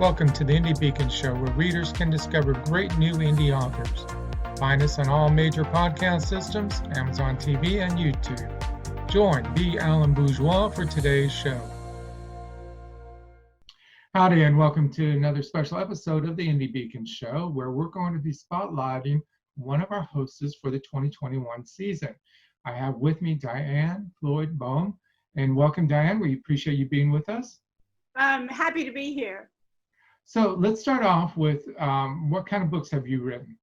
Welcome to the Indie Beacon Show, where readers can discover great new indie authors. Find us on all major podcast systems, Amazon TV, and YouTube. Join the Alan Bourgeois for today's show. Howdy, and welcome to another special episode of the Indie Beacon Show, where we're going to be spotlighting one of our hosts for the 2021 season. I have with me Diann Floyd Boehm, and welcome, Diann. We appreciate you being with us. I'm happy to be here. So let's start off with what kind of books have you written?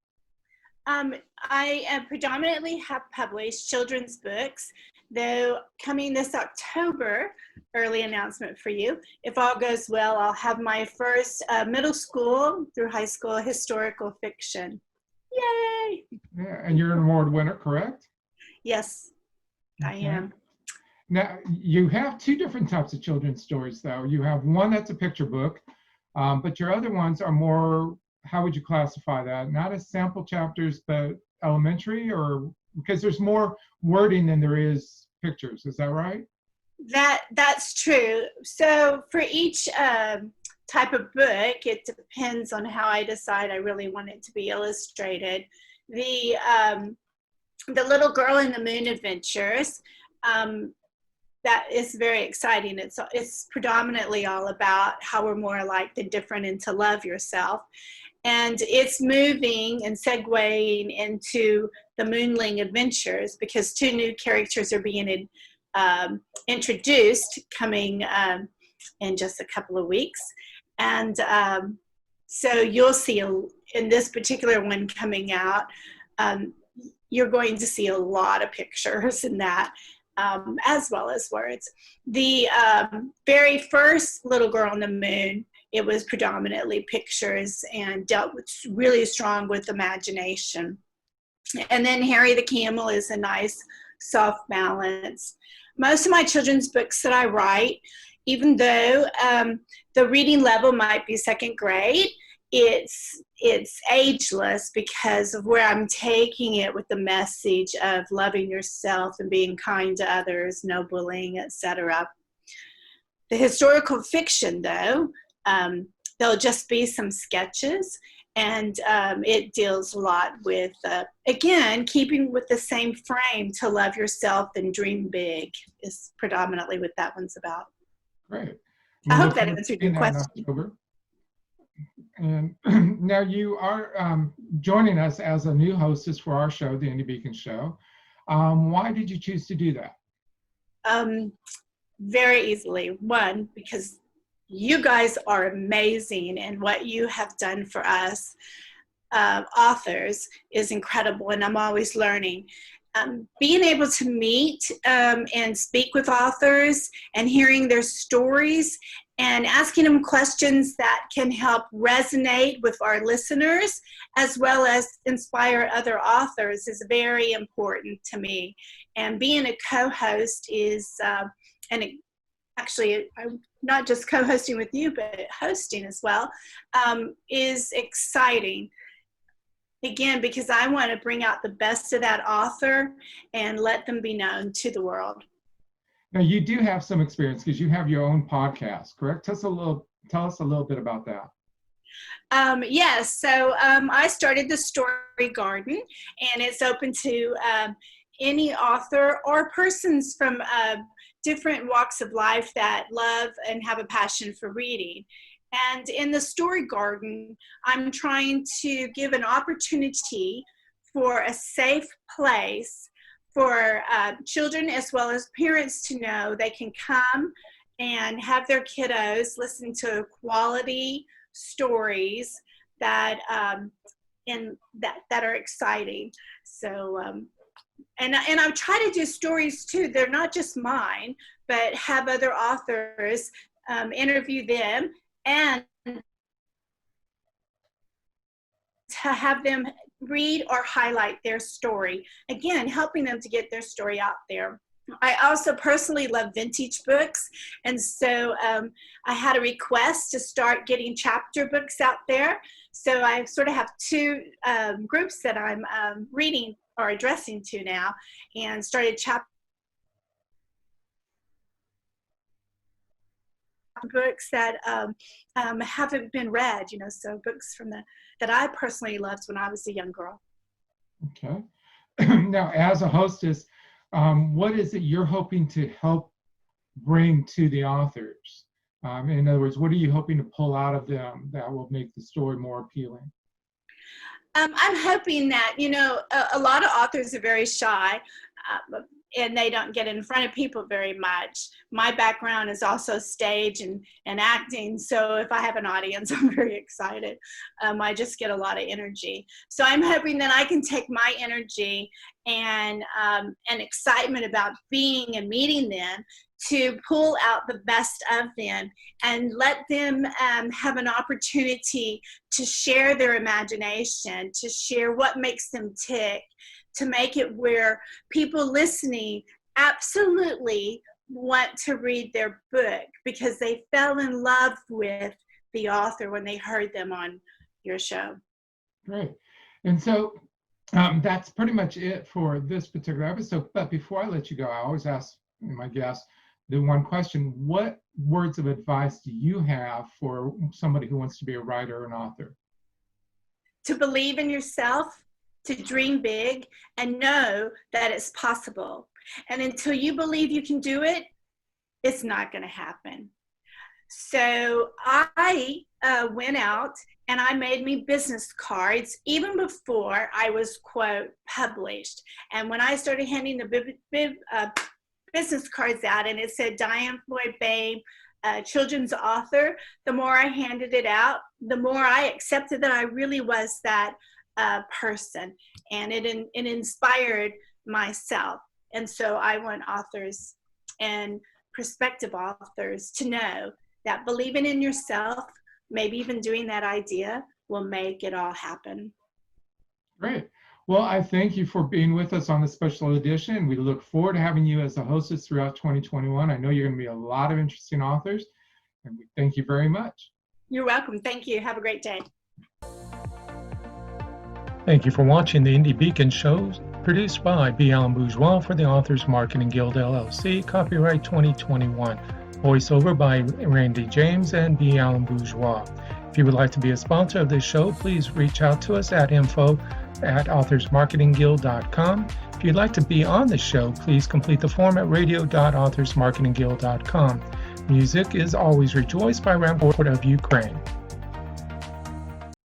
I predominantly have published children's books, though coming this October, early announcement for you, if all goes well, I'll have my first middle school through high school historical fiction. Yay! Yeah, and you're an award winner, correct? Yes, I am. Now, you have two different types of children's stories, though. You have one that's a picture book, but your other ones are more, how would you classify that? Not as sample chapters, but elementary, or because there's more wording than there is pictures. Is that right? That's true. So for each type of book, it depends on how I decide I really want it to be illustrated. The Little Girl in the Moon Adventures, that is very exciting. It's predominantly all about how we're more alike than different and to love yourself. And it's moving and segueing into the Moonling Adventures because two new characters are being introduced coming in just a couple of weeks. And so you'll see in this particular one coming out, you're going to see a lot of pictures in that. As well as words. The very first Little Girl on the Moon, it was predominantly pictures and dealt with really strong with imagination. And then Harry the Camel is a nice soft balance. Most of my children's books that I write, even though the reading level might be second grade, it's ageless because of where I'm taking it with the message of loving yourself and being kind to others, no bullying, etc. The historical fiction, though, there'll just be some sketches, and it deals a lot with, again, keeping with the same frame, to love yourself and dream big is predominantly what that one's about. Great. I hope that answered your question. And now you are joining us as a new hostess for our show, the Indie Beacon Show. Why did you choose to do that? Very easily. One, because you guys are amazing, and what you have done for us authors is incredible, and I'm always learning. Being able to meet and speak with authors and hearing their stories and asking them questions that can help resonate with our listeners as well as inspire other authors is very important to me. And being a co-host is, and actually I'm not just co-hosting with you, but hosting as well, is exciting. Again, because I want to bring out the best of that author and let them be known to the world. Now, you do have some experience because you have your own podcast, correct? Tell us a little bit about that. Yes, so I started the Story Garden, and it's open to any author or persons from different walks of life that love and have a passion for reading. And in the Story Garden, I'm trying to give an opportunity for a safe place for children as well as parents to know they can come and have their kiddos listen to quality stories that that are exciting. So and I try to do stories too. They're not just mine, but have other authors interview them and to have them read or highlight their story. Again, helping them to get their story out there. I also personally love vintage books, and so I had a request to start getting chapter books out there. So I sort of have two groups that I'm reading or addressing to now, and started chapter books that haven't been read, so books that I personally loved when I was a young girl. Okay. Now, as a hostess, what is it you're hoping to help bring to the authors? In other words, what are you hoping to pull out of them that will make the story more appealing? I'm hoping that, a lot of authors are very shy and they don't get in front of people very much. My background is also stage and acting, so if I have an audience, I'm very excited. I just get a lot of energy. So I'm hoping that I can take my energy and excitement about being and meeting them to pull out the best of them and let them have an opportunity to share their imagination, to share what makes them tick, to make it where people listening absolutely want to read their book because they fell in love with the author when they heard them on your show. Great. And so that's pretty much it for this particular episode. But before I let you go, I always ask my guests the one question: what words of advice do you have for somebody who wants to be a writer or an author? To believe in yourself, to dream big, and know that it's possible. And until you believe you can do it, it's not going to happen. So I went out and I made me business cards even before I was, quote, published. And when I started handing the business cards out and it said Diann Floyd Boehm, children's author, the more I handed it out, the more I accepted that I really was that person, and it inspired myself. And so I want authors and prospective authors to know that believing in yourself, maybe even doing that idea, will make it all happen. Great. Well, I thank you for being with us on this special edition. We look forward to having you as a hostess throughout 2021. I know you're going to be a lot of interesting authors, and we thank you very much. You're welcome. Thank you. Have a great day. Thank you for watching the Indie Beacon shows, produced by B. Allen Bourgeois for the Authors Marketing Guild, LLC, copyright 2021. Voiceover by Randy James and B. Allen Bourgeois. If you would like to be a sponsor of this show, please reach out to us at info@authorsmarketingguild.com. If you'd like to be on the show, please complete the form at radio.authorsmarketingguild.com. Music is Always Rejoice by Rampart of Ukraine.